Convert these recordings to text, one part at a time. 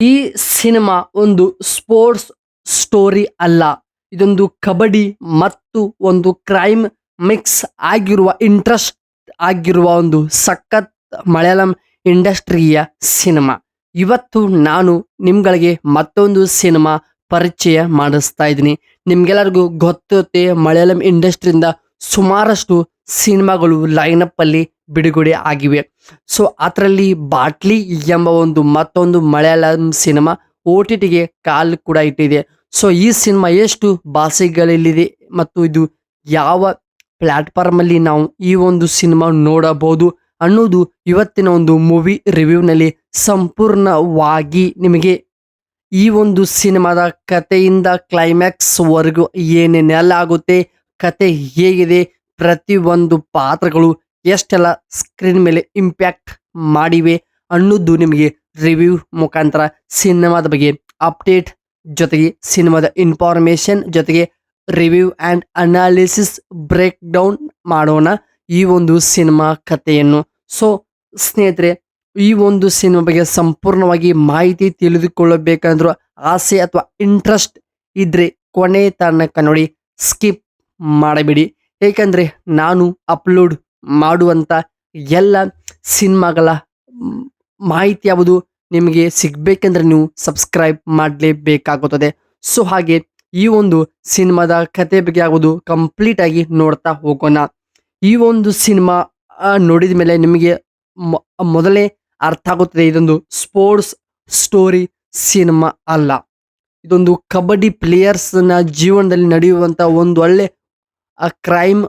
ಈ ಸಿನಿಮಾ ಒಂದು sports story ಅಲ್ಲ. ಇದೊಂದು ಕಬಡ್ಡಿ ಮತ್ತು ಒಂದು ಕ್ರೈಮ್ ಮಿಕ್ಸ್ ಆಗಿರುವ ಇಂಟ್ರೆಸ್ಟ್ ಆಗಿರುವ ಒಂದು ಸಖತ್ ಮಲಯಾಳಂ ಇಂಡಸ್ಟ್ರಿಯ ಸಿನಿಮಾ. ಇವತ್ತು ನಾನು ನಿಮ್ಗಳಿಗೆ ಮತ್ತೊಂದು ಸಿನಿಮಾ ಪರಿಚಯ ಮಾಡಿಸ್ತಾ ಇದ್ದೀನಿ. ನಿಮ್ಗೆಲ್ಲರಿಗೂ ಗೊತ್ತಿರುತ್ತೆ, ಮಲಯಾಳಂ ಇಂಡಸ್ಟ್ರಿಯಿಂದ ಸುಮಾರಷ್ಟು ಸಿನಿಮಾಗಳು ಲೈನಪ್ ಅಲ್ಲಿ ಬಿಡುಗಡೆ ಆಗಿವೆ. ಸೊ ಅದರಲ್ಲಿ ಬಾಟ್ಲಿ ಎಂಬ ಒಂದು ಮತ್ತೊಂದು ಮಲಯಾಳಂ ಸಿನಿಮಾ OTTಗೆ ಕಾಲ್ ಕೂಡ ಇಟ್ಟಿದೆ. ಸೊ ಈ ಸಿನಿಮಾ ಎಷ್ಟು ಭಾಷೆಗಳಲ್ಲಿದೆ ಮತ್ತು ಇದು ಯಾವ ಪ್ಲಾಟ್ಫಾರ್ಮ್ ಅಲ್ಲಿ ನಾವು ಈ ಒಂದು ಸಿನಿಮಾ ನೋಡಬಹುದು ಅನ್ನೋದು ಇವತ್ತಿನ ಒಂದು ಮೂವಿ ರಿವ್ಯೂನಲ್ಲಿ ಸಂಪೂರ್ಣವಾಗಿ ನಿಮಗೆ ಈ ಒಂದು ಸಿನಿಮಾದ ಕಥೆಯಿಂದ ಕ್ಲೈಮ್ಯಾಕ್ಸ್ ವರೆಗೂ ಏನೇನೆಲ್ಲ ಆಗುತ್ತೆ, ಕತೆ ಹೇಗಿದೆ, ಪ್ರತಿಯೊಂದು ಪಾತ್ರಗಳು ಎಷ್ಟೆಲ್ಲ ಸ್ಕ್ರೀನ್ ಮೇಲೆ ಇಂಪ್ಯಾಕ್ಟ್ ಮಾಡಿವೆ ಅನ್ನೋದು ನಿಮಗೆ ರಿವ್ಯೂ ಮುಖಾಂತರ ಸಿನಿಮಾದ ಬಗ್ಗೆ ಅಪ್ಡೇಟ್ ಜೊತೆಗೆ ಸಿನಿಮಾದ ಇನ್ಫಾರ್ಮೇಶನ್ ಜೊತೆಗೆ review and analysis break down ಮಾಡೋಣ ಈ ಒಂದು ಸಿನಿಮಾ ಕಥೆಯನ್ನು. ಸೊ ಸ್ನೇಹಿತರೆ, ಈ ಒಂದು ಸಿನಿಮಾ ಬಗ್ಗೆ ಸಂಪೂರ್ಣವಾಗಿ ಮಾಹಿತಿ ತಿಳಿದುಕೊಳ್ಳಬೇಕಂದ್ರೂ ಆಸೆ ಅಥವಾ ಇಂಟ್ರೆಸ್ಟ್ ಇದ್ರೆ ಕೊನೆ ತನಕ ನೋಡಿ, ಸ್ಕಿಪ್ ಮಾಡಬೇಡಿ. ಏಕೆಂದರೆ ನಾನು ಅಪ್ಲೋಡ್ ಮಾಡುವಂಥ ಎಲ್ಲ ಸಿನಿಮಾಗಳ ಮಾಹಿತಿ ಯಾವುದು ನಿಮಗೆ ಸಿಗಬೇಕೆಂದ್ರೆ ನೀವು ಸಬ್ಸ್ಕ್ರೈಬ್ ಮಾಡಲೇಬೇಕಾಗುತ್ತದೆ. ಸೊ ಹಾಗೆ ಈ ಒಂದು ಸಿನಿಮಾದ ಕತೆ ಬಗ್ಗೆ ಆಗೋದು ಕಂಪ್ಲೀಟ್ ಆಗಿ ನೋಡ್ತಾ ಹೋಗೋಣ. ಈ ಒಂದು ಸಿನಿಮಾ ನೋಡಿದ ಮೇಲೆ ನಿಮಗೆ ಮೊದಲೇ ಅರ್ಥ ಆಗುತ್ತದೆ, ಇದೊಂದು ಸ್ಪೋರ್ಟ್ಸ್ ಸ್ಟೋರಿ ಸಿನಿಮಾ ಅಲ್ಲ. ಇದೊಂದು ಕಬಡ್ಡಿ ಪ್ಲೇಯರ್ಸ್ನ ಜೀವನದಲ್ಲಿ ನಡೆಯುವಂಥ ಒಂದು ಒಳ್ಳೆ ಕ್ರೈಮ್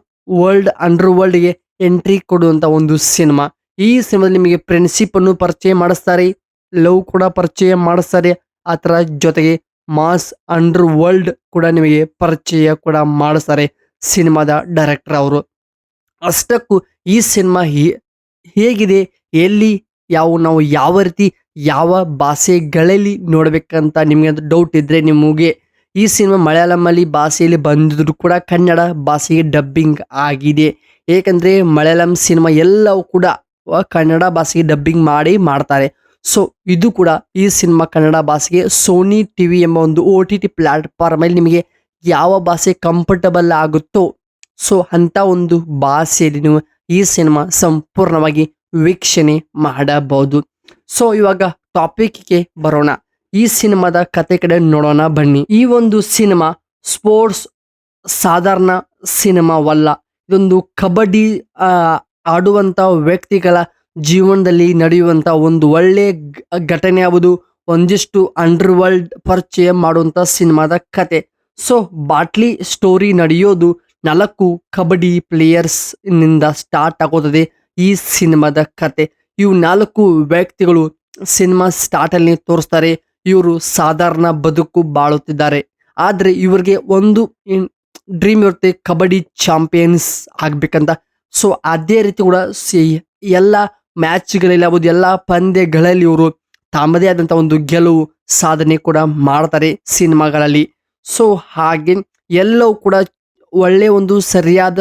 ಅಂಡರ್ ವರ್ಲ್ಡ್ಗೆ ಎಂಟ್ರಿ ಕೊಡುವಂಥ ಒಂದು ಸಿನಿಮಾ. ಈ ಸಿನಿಮಾದಲ್ಲಿ ನಿಮಗೆ ಫ್ರೆಂಡ್ಶಿಪ್ ಅನ್ನು ಪರಿಚಯ ಮಾಡಿಸ್ತಾರೆ, ಲವ್ ಕೂಡ ಪರಿಚಯ ಮಾಡಿಸ್ತಾರೆ, ಅದರ ಜೊತೆಗೆ ಮಾಸ್ ಅಂಡರ್ ವರ್ಲ್ಡ್ ಕೂಡ ನಿಮಗೆ ಪರಿಚಯ ಕೂಡ ಮಾಡಿಸ್ತಾರೆ ಸಿನಿಮಾದ ಡೈರೆಕ್ಟರ್ ಅವರು. ಅಷ್ಟಕ್ಕೂ ಈ ಸಿನಿಮಾ ಹೇಗಿದೆ, ಎಲ್ಲಿ ನಾವು ಯಾವ ರೀತಿ ಯಾವ ಭಾಷೆಗಳಲ್ಲಿ ನೋಡ್ಬೇಕಂತ ನಿಮಗೆ ಡೌಟ್ ಇದ್ರೆ ನಿಮಗೆ ಈ ಸಿನಿಮಾ ಮಲಯಾಳಂನಲ್ಲಿ ಭಾಷೆಯಲ್ಲಿ ಬಂದಿದ್ರು ಕೂಡ ಕನ್ನಡ ಭಾಷೆಗೆ ಡಬ್ಬಿಂಗ್ ಆಗಿದೆ. ಏಕೆಂದರೆ ಮಲಯಾಳಂ ಸಿನಿಮಾ ಎಲ್ಲವೂ ಕೂಡ ಕನ್ನಡ ಭಾಷೆಗೆ ಡಬ್ಬಿಂಗ್ ಮಾಡ್ತಾರೆ. ಸೊ ಇದು ಕೂಡ ಈ ಸಿನಿಮಾ ಕನ್ನಡ ಭಾಷೆಗೆ ಸೋನಿ ಟಿವಿ ಎಂಬ ಒಂದು OTT ಪ್ಲಾಟ್ಫಾರ್ಮ್ ಅಲ್ಲಿ ನಿಮಗೆ ಯಾವ ಭಾಷೆ ಕಂಫರ್ಟಬಲ್ ಆಗುತ್ತೋ ಸೊ ಅಂತ ಒಂದು ಭಾಷೆಯಲ್ಲಿ ನೀವು ಈ ಸಿನಿಮಾ ಸಂಪೂರ್ಣವಾಗಿ ವೀಕ್ಷಣೆ ಮಾಡಬಹುದು. ಸೊ ಇವಾಗ ಟಾಪಿಕ್ಗೆ ಬರೋಣ. ಈ ಸಿನಿಮಾದ ಕತೆ ಕಡೆ ನೋಡೋಣ ಬನ್ನಿ. ಈ ಒಂದು ಸಿನಿಮಾ ಸ್ಪೋರ್ಟ್ಸ್ ಸಾಧಾರಣ ಸಿನಿಮಾವಲ್ಲ. ಇದೊಂದು ಕಬಡ್ಡಿ ಆಡುವಂತ ವ್ಯಕ್ತಿಗಳ ಜೀವನದಲ್ಲಿ ನಡೆಯುವಂತ ಒಂದು ಒಳ್ಳೆ ಘಟನೆ ಯಾವುದು, ಒಂದಿಷ್ಟು ಅಂಡರ್ ವರ್ಲ್ಡ್ ಪರಿಚಯ ಮಾಡುವಂತ ಸಿನಿಮಾದ ಕತೆ. ಸೊ ಬಾಟ್ಲಿ ಸ್ಟೋರಿ ನಡೆಯೋದು 4 ಕಬಡ್ಡಿ ಪ್ಲೇಯರ್ಸ್ ನಿಂದ ಸ್ಟಾರ್ಟ್ ಆಗುತ್ತದೆ ಈ ಸಿನಿಮಾದ ಕತೆ. ಇವು 4 ವ್ಯಕ್ತಿಗಳು ಸಿನಿಮಾ ಸ್ಟಾರ್ಟ್ ಅಲ್ಲಿ ತೋರಿಸ್ತಾರೆ, ಇವರು ಸಾಧಾರಣ ಬದುಕು ಬಾಳುತ್ತಿದ್ದಾರೆ. ಆದ್ರೆ ಇವರಿಗೆ ಒಂದು ಡ್ರೀಮ್ ಇರುತ್ತೆ, ಕಬಡ್ಡಿ ಚಾಂಪಿಯನ್ಸ್ ಆಗ್ಬೇಕಂತ. ಸೊ ಅದೇ ರೀತಿ ಕೂಡ ಎಲ್ಲ ಮ್ಯಾಚ್ಗಳಲ್ಲಿ ಆಗ್ಬೋದು, ಎಲ್ಲ ಪಂದ್ಯಗಳಲ್ಲಿ ಇವರು ತಮ್ಮದೇ ಆದಂಥ ಒಂದು ಗೆಲುವು ಸಾಧನೆ ಕೂಡ ಮಾಡ್ತಾರೆ ಸಿನಿಮಾಗಳಲ್ಲಿ. ಸೊ ಹಾಗೆ ಎಲ್ಲವೂ ಕೂಡ ಒಳ್ಳೆ ಒಂದು ಸರಿಯಾದ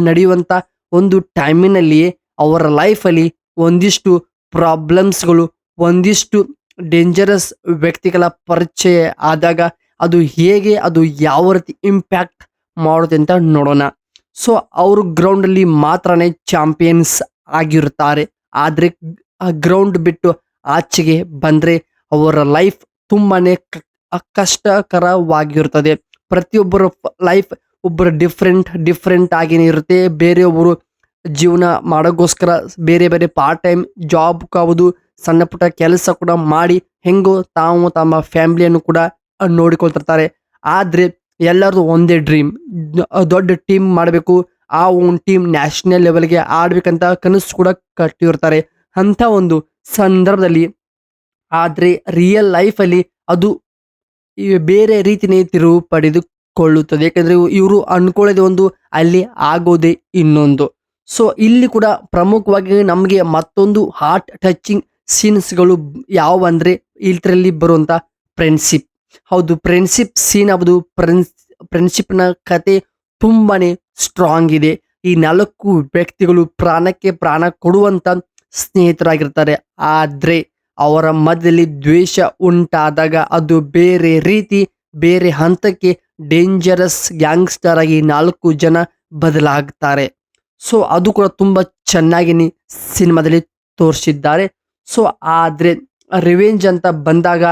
ನಡೆಯುವಂಥ ಒಂದು ಟೈಮಿನಲ್ಲಿ ಅವರ ಲೈಫಲ್ಲಿ ಒಂದಿಷ್ಟು ಪ್ರಾಬ್ಲಮ್ಸ್ಗಳು, ಒಂದಿಷ್ಟು ಡೇಂಜರಸ್ ವ್ಯಕ್ತಿಗಳ ಪರಿಚಯ ಆದಾಗ ಅದು ಹೇಗೆ, ಅದು ಯಾವ ರೀತಿ ಇಂಪ್ಯಾಕ್ಟ್ ಮಾಡುತ್ತೆ ಅಂತ ನೋಡೋಣ. ಸೊ ಅವರು ಗ್ರೌಂಡಲ್ಲಿ ಮಾತ್ರನೇ ಚಾಂಪಿಯನ್ಸ್ ಆಗಿರುತ್ತಾರೆ. ಆದರೆ ಆ ಗ್ರೌಂಡ್ ಬಿಟ್ಟು ಆಚೆಗೆ ಬಂದರೆ ಅವರ ಲೈಫ್ ತುಂಬಾನೇ ಕಷ್ಟಕರವಾಗಿರುತ್ತದೆ. ಪ್ರತಿಯೊಬ್ಬರ ಲೈಫ್ ಒಬ್ಬರು ಡಿಫ್ರೆಂಟ್ ಆಗಿನೇ ಇರುತ್ತೆ. ಬೇರೆಯೊಬ್ಬರು ಜೀವನ ಮಾಡೋಕ್ಕೋಸ್ಕರ ಬೇರೆ ಬೇರೆ ಪಾರ್ಟ್ ಟೈಮ್ ಜಾಬ್ ಆಗುವುದು, ಸಣ್ಣ ಪುಟ್ಟ ಕೆಲಸ ಕೂಡ ಮಾಡಿ ಹೆಂಗೋ ತಾವು ತಮ್ಮ ಫ್ಯಾಮಿಲಿಯನ್ನು ಕೂಡ ನೋಡಿಕೊಳ್ತಿರ್ತಾರೆ. ಆದರೆ ಎಲ್ಲರದು ಒಂದೇ ಡ್ರೀಮ್, ದೊಡ್ಡ ಟೀಮ್ ಮಾಡಬೇಕು, ಆ ಒಂದು ಟೀಮ್ ನ್ಯಾಷನಲ್ ಲೆವೆಲ್ಗೆ ಆಡ್ಬೇಕಂತ ಕನಸು ಕೂಡ ಕಟ್ಟಿರ್ತಾರೆ. ಅಂಥ ಒಂದು ಸಂದರ್ಭದಲ್ಲಿ ಆದರೆ ರಿಯಲ್ ಲೈಫಲ್ಲಿ ಅದು ಬೇರೆ ರೀತಿಯೇ ತಿರುವು ಪಡೆದುಕೊಳ್ಳುತ್ತದೆ. ಯಾಕಂದರೆ ಇವರು ಅನ್ಕೊಳ್ಳೋದೇ ಒಂದು, ಅಲ್ಲಿ ಆಗೋದೇ ಇನ್ನೊಂದು. ಸೊ ಇಲ್ಲಿ ಕೂಡ ಪ್ರಮುಖವಾಗಿ ನಮಗೆ ಮತ್ತೊಂದು ಹಾರ್ಟ್ ಟಚಿಂಗ್ ಸೀನ್ಸ್ಗಳು ಯಾವಂದರೆ ಇದರಲ್ಲಿ ಬರುವಂಥ ಫ್ರೆಂಡ್ಶಿಪ್. ಹೌದು, ಫ್ರೆಂಡ್ಶಿಪ್ ಸೀನ್ ಆಗೋದು, ಫ್ರೆಂಡ್ಶಿಪ್ನ ಕತೆ ತುಂಬಾನೇ ಸ್ಟ್ರಾಂಗ್ ಇದೆ. ಈ 4 ವ್ಯಕ್ತಿಗಳು ಪ್ರಾಣಕ್ಕೆ ಪ್ರಾಣ ಕೊಡುವಂತ ಸ್ನೇಹಿತರಾಗಿರ್ತಾರೆ. ಆದ್ರೆ ಅವರ ಮಧ್ಯದಲ್ಲಿ ದ್ವೇಷ ಉಂಟಾದಾಗ ಅದು ಬೇರೆ ರೀತಿ ಬೇರೆ ಹಂತಕ್ಕೆ ಡೇಂಜರಸ್ ಗ್ಯಾಂಗ್ಸ್ಟರ್ ಆಗಿ 4 ಜನ ಬದಲಾಗ್ತಾರೆ. ಸೊ ಅದು ಕೂಡ ತುಂಬಾ ಚೆನ್ನಾಗಿ ಸಿನಿಮಾದಲ್ಲಿ ತೋರಿಸಿದ್ದಾರೆ. ಸೊ ಆದ್ರೆ ರಿವೆಂಜ್ ಅಂತ ಬಂದಾಗ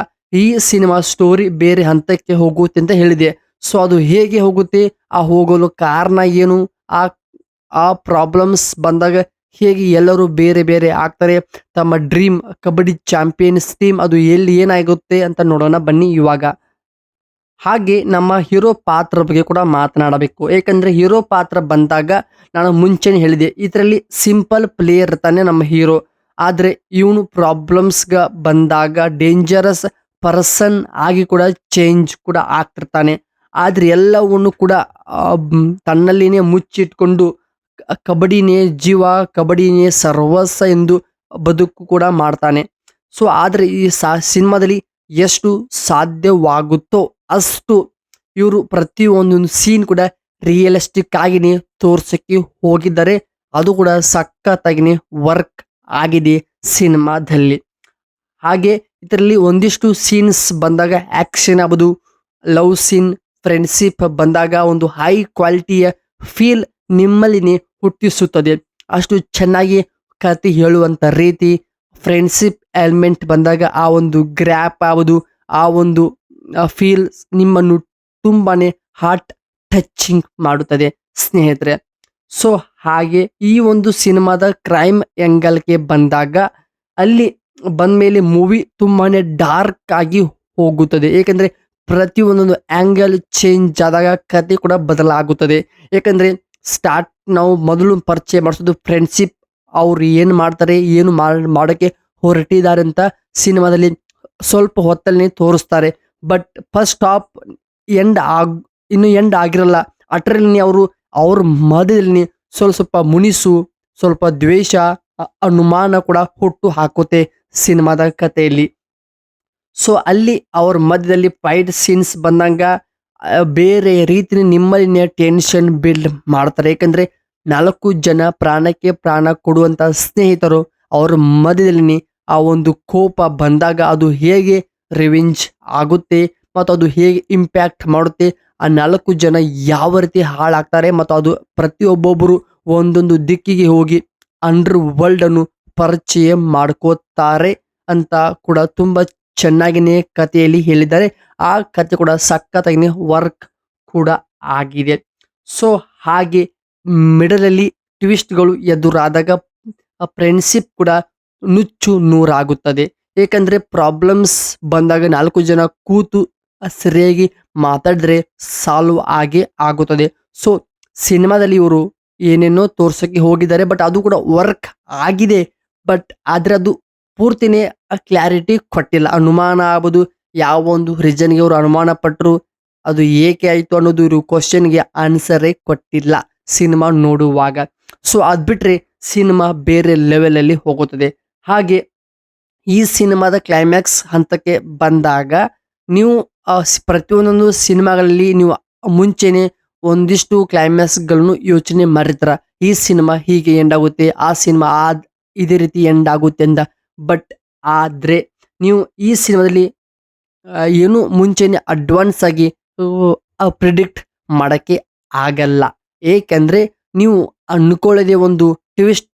ಈ ಸಿನಿಮಾ ಸ್ಟೋರಿ ಬೇರೆ ಹಂತಕ್ಕೆ ಹೋಗುತ್ತೆ ಅಂತ ಹೇಳಿದೆ. ಸೊ ಅದು ಹೇಗೆ ಹೋಗುತ್ತೆ, ಆ ಹೋಗಲು ಕಾರಣ ಏನು, ಆ ಆ ಪ್ರಾಬ್ಲಮ್ಸ್ ಬಂದಾಗ ಹೇಗೆ ಎಲ್ಲರೂ ಬೇರೆ ಬೇರೆ ಆಗ್ತಾರೆ, ತಮ್ಮ ಡ್ರೀಮ್ ಕಬಡ್ಡಿ ಚಾಂಪಿಯನ್ಸ್ ಟೀಮ್ ಅದು ಎಲ್ಲಿ ಏನಾಗುತ್ತೆ ಅಂತ ನೋಡೋಣ ಬನ್ನಿ ಇವಾಗ. ಹಾಗೆ ನಮ್ಮ ಹೀರೋ ಪಾತ್ರ ಬಗ್ಗೆ ಕೂಡ ಮಾತನಾಡಬೇಕು. ಏಕೆಂದ್ರೆ ಹೀರೋ ಪಾತ್ರ ಬಂದಾಗ ನಾನು ಮುಂಚೆನೆ ಹೇಳಿದೆ, ಇದರಲ್ಲಿ ಸಿಂಪಲ್ ಪ್ಲೇಯರ್ ಇರ್ತಾನೆ ನಮ್ಮ ಹೀರೋ. ಆದ್ರೆ ಇವನು ಪ್ರಾಬ್ಲಮ್ಸ್ಗ ಬಂದಾಗ ಡೇಂಜರಸ್ ಪರ್ಸನ್ ಆಗಿ ಕೂಡ ಚೇಂಜ್ ಕೂಡ ಆಗ್ತಿರ್ತಾನೆ. ಆದ್ರೆ ಎಲ್ಲವನ್ನು ಕೂಡ ತನ್ನಲ್ಲಿನೇ ಮುಚ್ಚಿಟ್ಕೊಂಡು ಕಬಡ್ಡಿನೇ ಜೀವ, ಕಬಡ್ಡಿನೇ ಸರ್ವಸ್ವ ಎಂದು ಬದುಕು ಕೂಡ ಮಾಡ್ತಾನೆ. ಸೊ ಆದ್ರೆ ಈ ಸಿನಿಮಾದಲ್ಲಿ ಎಷ್ಟು ಸಾಧ್ಯವಾಗುತ್ತೋ ಅಷ್ಟು ಇವರು ಪ್ರತಿಯೊಂದೊಂದು ಸೀನ್ ಕೂಡ ರಿಯಲಿಸ್ಟಿಕ್ ಆಗಿನೇ ತೋರ್ಸಕ್ಕೆ ಹೋಗಿದ್ದಾರೆ. ಅದು ಕೂಡ ಸಖತ್ತಾಗಿನೇ ವರ್ಕ್ ಆಗಿದೆ ಸಿನಿಮಾದಲ್ಲಿ. ಹಾಗೆ ಇದರಲ್ಲಿ ಒಂದಿಷ್ಟು ಸೀನ್ಸ್ ಬಂದಾಗ ಆಕ್ಷನ್ ಆಗ್ಬೋದು, ಲವ್ ಸೀನ್, ಫ್ರೆಂಡ್ಶಿಪ್ ಬಂದಾಗ ಒಂದು ಹೈ ಕ್ವಾಲಿಟಿಯ ಫೀಲ್ ನಿಮ್ಮಲ್ಲಿನೇ ಹುಟ್ಟಿಸುತ್ತದೆ. ಅಷ್ಟು ಚೆನ್ನಾಗಿ ಕತೆ ಹೇಳುವಂತ ರೀತಿ, ಫ್ರೆಂಡ್ಶಿಪ್ ಎಲಿಮೆಂಟ್ ಬಂದಾಗ ಆ ಒಂದು ಗ್ರ್ಯಾಪ್ ಆಗೋದು, ಆ ಒಂದು ಫೀಲ್ ನಿಮ್ಮನ್ನು ತುಂಬಾನೇ ಹಾರ್ಟ್ ಟಚಿಂಗ್ ಮಾಡುತ್ತದೆ ಸ್ನೇಹಿತರೆ. ಸೊ ಹಾಗೆ ಈ ಒಂದು ಸಿನಿಮಾದ ಕ್ರೈಮ್ ಆಂಗಲ್ಗೆ ಬಂದಾಗ ಅಲ್ಲಿ ಬಂದ್ಮೇಲೆ ಮೂವಿ ತುಂಬಾನೇ ಡಾರ್ಕ್ ಆಗಿ ಹೋಗುತ್ತದೆ. ಏಕೆಂದ್ರೆ ಪ್ರತಿಯೊಂದೊಂದು ಆಂಗಲ್ ಚೇಂಜ್ ಆದಾಗ ಕತೆ ಕೂಡ ಬದಲಾಗುತ್ತದೆ. ಏಕೆಂದ್ರೆ ಸ್ಟಾರ್ಟ್ ನಾವು ಮೊದಲು ಪರಿಚಯ ಮಾಡಿಸೋದು ಫ್ರೆಂಡ್ಶಿಪ್, ಅವ್ರು ಏನು ಮಾಡ್ತಾರೆ, ಏನು ಮಾಡೋಕ್ಕೆ ಹೊರಟಿದ್ದಾರೆ ಅಂತ ಸಿನಿಮಾದಲ್ಲಿ ಸ್ವಲ್ಪ ಹೊತ್ತಲ್ಲಿ ತೋರಿಸ್ತಾರೆ. ಬಟ್ ಫಸ್ಟ್ ಸ್ಟಾಪ್ ಇನ್ನು ಎಂಡ್ ಆಗಿರಲ್ಲ. ಅಷ್ಟರಲ್ಲಿ ಅವರು ಅವ್ರ ಮಧ್ಯದಲ್ಲಿ ಸ್ವಲ್ಪ ಮುನಿಸು, ಸ್ವಲ್ಪ ದ್ವೇಷ, ಅನುಮಾನ ಕೂಡ ಹುಟ್ಟು ಹಾಕುತ್ತೆ ಸಿನಿಮಾದ ಕಥೆಯಲ್ಲಿ. ಸೊ ಅಲ್ಲಿ ಅವ್ರ ಮಧ್ಯದಲ್ಲಿ ಫೈಟ್ ಸೀನ್ಸ್ ಬಂದಾಗ ಬೇರೆ ರೀತಿ ನಿಮ್ಮಲ್ಲಿನೇ ಟೆನ್ಷನ್ ಬಿಲ್ಡ್ ಮಾಡ್ತಾರೆ. ಯಾಕಂದ್ರೆ 4 ಜನ ಪ್ರಾಣಕ್ಕೆ ಪ್ರಾಣ ಕೊಡುವಂತ ಸ್ನೇಹಿತರು ಅವ್ರ ಮಧ್ಯದಲ್ಲಿ ಆ ಒಂದು ಕೋಪ ಬಂದಾಗ ಅದು ಹೇಗೆ ರಿವೆಂಜ್ ಆಗುತ್ತೆ ಮತ್ತು ಅದು ಹೇಗೆ ಇಂಪ್ಯಾಕ್ಟ್ ಮಾಡುತ್ತೆ, ಆ 4 ಜನ ಯಾವ ರೀತಿ ಹಾಳಾಗ್ತಾರೆ ಮತ್ತು ಅದು ಪ್ರತಿಯೊಬ್ಬೊಬ್ಬರು ಒಂದೊಂದು ದಿಕ್ಕಿಗೆ ಹೋಗಿ ಅಂಡರ್ ವರ್ಲ್ಡ್ ಅನ್ನು ಪರಿಚಯ ಮಾಡ್ಕೋತಾರೆ ಅಂತ ಕೂಡ ತುಂಬಾ ಚೆನ್ನಾಗಿನೇ ಕಥೆಯಲ್ಲಿ ಹೇಳಿದ್ದಾರೆ. ಆ ಕಥೆ ಕೂಡ ಸಖತ್ತಾಗಿನೇ ವರ್ಕ್ ಕೂಡ ಆಗಿದೆ. ಸೊ ಹಾಗೆ ಮಿಡಲಲ್ಲಿ ಟ್ವಿಸ್ಟ್ಗಳು ಎದುರಾದಾಗ ಫ್ರೆಂಡ್ಶಿಪ್ ಕೂಡ ನುಚ್ಚು ನೂರಾಗುತ್ತದೆ. ಏಕೆಂದ್ರೆ ಪ್ರಾಬ್ಲಮ್ಸ್ ಬಂದಾಗ 4 ಜನ ಕೂತು ಸರಿಯಾಗಿ ಮಾತಾಡಿದ್ರೆ ಸಾಲ್ವ್ ಆಗೇ ಆಗುತ್ತದೆ. ಸೊ ಸಿನಿಮಾದಲ್ಲಿ ಇವರು ಏನೇನೋ ತೋರ್ಸಕ್ಕೆ ಹೋಗಿದ್ದಾರೆ, ಬಟ್ ಅದು ಕೂಡ ವರ್ಕ್ ಆಗಿದೆ. ಬಟ್ ಆದ್ರೆ ಅದು ಪೂರ್ತಿನೇ ಕ್ಲಾರಿಟಿ ಕೊಟ್ಟಿಲ್ಲ. ಅನುಮಾನ ಆಗ್ಬೋದು, ಯಾವ ಒಂದು ರೀಸನ್ಗೆ ಅವರು ಅನುಮಾನ ಪಟ್ಟರು, ಅದು ಏಕೆ ಆಯ್ತು ಅನ್ನೋದು ಇವರು ಕ್ವಶನ್ಗೆ ಆನ್ಸರೇ ಕೊಟ್ಟಿಲ್ಲ ಸಿನಿಮಾ ನೋಡುವಾಗ. ಸೊ ಅದ್ ಬಿಟ್ರೆ ಸಿನಿಮಾ ಬೇರೆ ಲೆವೆಲ್ ಅಲ್ಲಿ ಹೋಗುತ್ತದೆ. ಹಾಗೆ ಈ ಸಿನಿಮಾದ ಕ್ಲೈಮ್ಯಾಕ್ಸ್ ಹಂತಕ್ಕೆ ಬಂದಾಗ ನೀವು ಪ್ರತಿಯೊಂದೊಂದು ಸಿನಿಮಾಗಳಲ್ಲಿ ನೀವು ಮುಂಚೆನೆ ಒಂದಿಷ್ಟು ಕ್ಲೈಮ್ಯಾಕ್ಸ್ಗಳನ್ನು ಯೋಚನೆ ಮಾಡಿರ್ತಾರ. ಈ ಸಿನಿಮಾ ಹೀಗೆ ಎಂಡ್ ಆಗುತ್ತೆ, ಆ ಸಿನಿಮಾ ಇದೇ ರೀತಿ ಎಂಡ್ ಆಗುತ್ತೆ ಅಂತ. ಬಟ್ ಆದ್ರೆ ನೀವು ಈ ಸಿನಿಮಾದಲ್ಲಿ ಏನು ಮುಂಚೆನೆ ಅಡ್ವಾನ್ಸ್ ಆಗಿ ಪ್ರಿಡಿಕ್ಟ್ ಮಾಡಕ್ಕೆ ಆಗಲ್ಲ. ಏಕೆಂದ್ರೆ ನೀವು ಅನ್ಕೊಳ್ಳದೆ ಒಂದು ಟ್ವಿಸ್ಟ್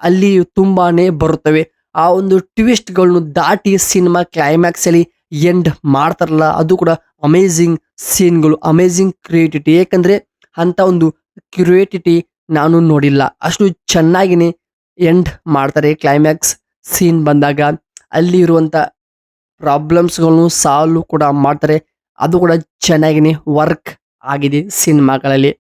ಅಲ್ಲಿ ತುಂಬಾನೇ ಬರುತ್ತವೆ. ಆ ಒಂದು ಟ್ವಿಸ್ಟ್ಗಳನ್ನು ದಾಟಿ ಸಿನಿಮಾ ಕ್ಲೈಮ್ಯಾಕ್ಸ್ ಅಲ್ಲಿ ಎಂಡ್ ಮಾಡ್ತಾರಲ್ಲ, ಅದು ಕೂಡ ಅಮೇಝಿಂಗ್ ಸೀನ್ಗಳು, ಅಮೇಝಿಂಗ್ ಕ್ರಿಯೇಟಿವಿಟಿ. ಏಕೆಂದ್ರೆ ಅಂತ ಒಂದು ಕ್ರಿಯೇಟಿವಿಟಿ ನಾನು ನೋಡಿಲ್ಲ. ಅಷ್ಟು ಚೆನ್ನಾಗಿನೇ ಎಂಡ್ ಮಾಡ್ತಾರೆ ಕ್ಲೈಮ್ಯಾಕ್ಸ್ ಸೀನ್ ಬಂದಾಗ. ಅಲ್ಲಿ ಇರುವಂತ ಪ್ರಾಬ್ಲಮ್ಸ್ಗಳನ್ನು ಸಾಲ್ವ್ ಕೂಡ ಮಾಡ್ತಾರೆ. ಅದು ಕೂಡ ಚೆನ್ನಾಗಿನೇ ವರ್ಕ್ ಆಗಿದೆ ಸಿನಿಮಾಗಳಲ್ಲಿ.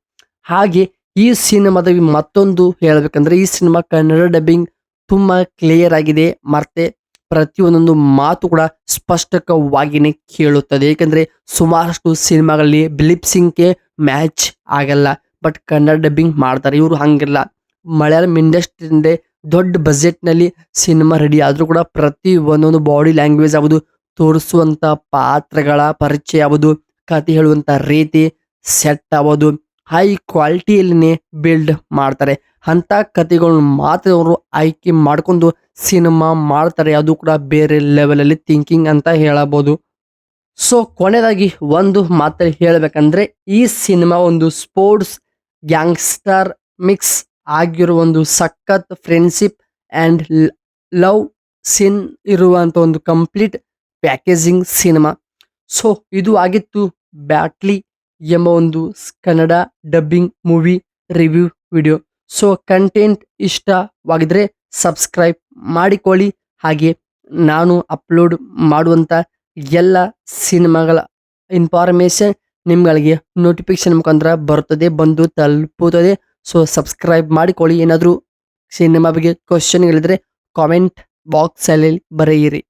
ಹಾಗೆ ಈ ಸಿನಿಮಾದ ಮತ್ತೊಂದು ಹೇಳ್ಬೇಕಂದ್ರೆ ಈ ಸಿನಿಮಾ ಕನ್ನಡ ಡಬ್ಬಿಂಗ್ ತುಂಬಾ ಕ್ಲಿಯರ್ ಆಗಿದೆ. ಮತ್ತೆ ಪ್ರತಿಯೊಂದೊಂದು ಮಾತು ಕೂಡ ಸ್ಪಷ್ಟಕವಾಗಿನೇ ಕೇಳುತ್ತದೆ. ಏಕೆಂದ್ರೆ ಸುಮಾರಷ್ಟು ಸಿನಿಮಾಗಳಲ್ಲಿ ಲಿಪ್ಸಿಂಗ್ಗೆ ಮ್ಯಾಚ್ ಆಗಲ್ಲ, ಬಟ್ ಕನ್ನಡ ಡಬ್ಬಿಂಗ್ ಮಾಡ್ತಾರೆ. ಇವರು ಹಂಗಿಲ್ಲ. ಮಲಯಾಳಂ ಇಂಡಸ್ಟ್ರಿಯಿಂದ ದೊಡ್ಡ ಬಜೆಟ್ ನಲ್ಲಿ ಸಿನಿಮಾ ರೆಡಿ ಆದ್ರೂ ಕೂಡ ಪ್ರತಿ ಒಂದೊಂದು ಬಾಡಿ ಲ್ಯಾಂಗ್ವೇಜ್ ಆಗುದು, ತೋರಿಸುವಂತ ಪಾತ್ರಗಳ ಪರಿಚಯ ಆಗುದು, ಕತೆ ಹೇಳುವಂತ ರೀತಿ ಸೆಟ್ ಆಗೋದು ಹೈ ಕ್ವಾಲಿಟಿಯಲ್ಲಿನೇ ಬಿಲ್ಡ್ ಮಾಡ್ತಾರೆ. ಅಂತ ಕತೆಗಳನ್ನ ಮಾತ್ರ ಅವರು ಆಯ್ಕೆ ಮಾಡ್ಕೊಂಡು ಸಿನಿಮಾ ಮಾಡ್ತಾರೆ, ಅದು ಕೂಡ ಬೇರೆ ಲೆವೆಲಲ್ಲಿ ಥಿಂಕಿಂಗ್ ಅಂತ ಹೇಳಬಹುದು. ಸೊ ಕೊನೆಯದಾಗಿ ಒಂದು ಮಾತಲ್ಲಿ ಹೇಳಬೇಕಂದ್ರೆ ಈ ಸಿನಿಮಾ ಒಂದು ಸ್ಪೋರ್ಟ್ಸ್ ಗ್ಯಾಂಗ್ಸ್ಟರ್ ಮಿಕ್ಸ್ ಆಗಿರುವ ಒಂದು ಸಖತ್ ಫ್ರೆಂಡ್ಶಿಪ್ ಆ್ಯಂಡ್ ಲವ್ ಸೀನ್ ಇರುವಂಥ ಒಂದು ಕಂಪ್ಲೀಟ್ ಪ್ಯಾಕೇಜಿಂಗ್ ಸಿನಿಮಾ. ಸೊ ಇದು ಆಗಿತ್ತು ಬ್ಯಾಟ್ಲಿ ಎಂಬ ಒಂದು Kannada dubbing movie review video. So content ಇಷ್ಟವಾಗಿದ್ರೆ ಸಬ್ಸ್ಕ್ರೈಬ್ ಮಾಡಿಕೊಳ್ಳಿ. ಹಾಗೆ ನಾನು ಅಪ್ಲೋಡ್ ಮಾಡುವಂಥ ಎಲ್ಲ ಸಿನಿಮಾಗಳ ಇನ್ಫಾರ್ಮೇಷನ್ ನಿಮ್ಗಳಿಗೆ ನೋಟಿಫಿಕೇಶನ್ ಮುಖಾಂತರ ಬರ್ತದೆ, ಬಂದು ತಲುಪುತ್ತದೆ. ಸೊ ಸಬ್ಸ್ಕ್ರೈಬ್ ಮಾಡಿಕೊಳ್ಳಿ. ಏನಾದರೂ ಸಿನಿಮಾ ಬಗ್ಗೆ ಕ್ವಶನ್ಗಳಿದ್ರೆ ಕಾಮೆಂಟ್ ಬಾಕ್ಸಲ್ಲಿ ಬರೆಯಿರಿ.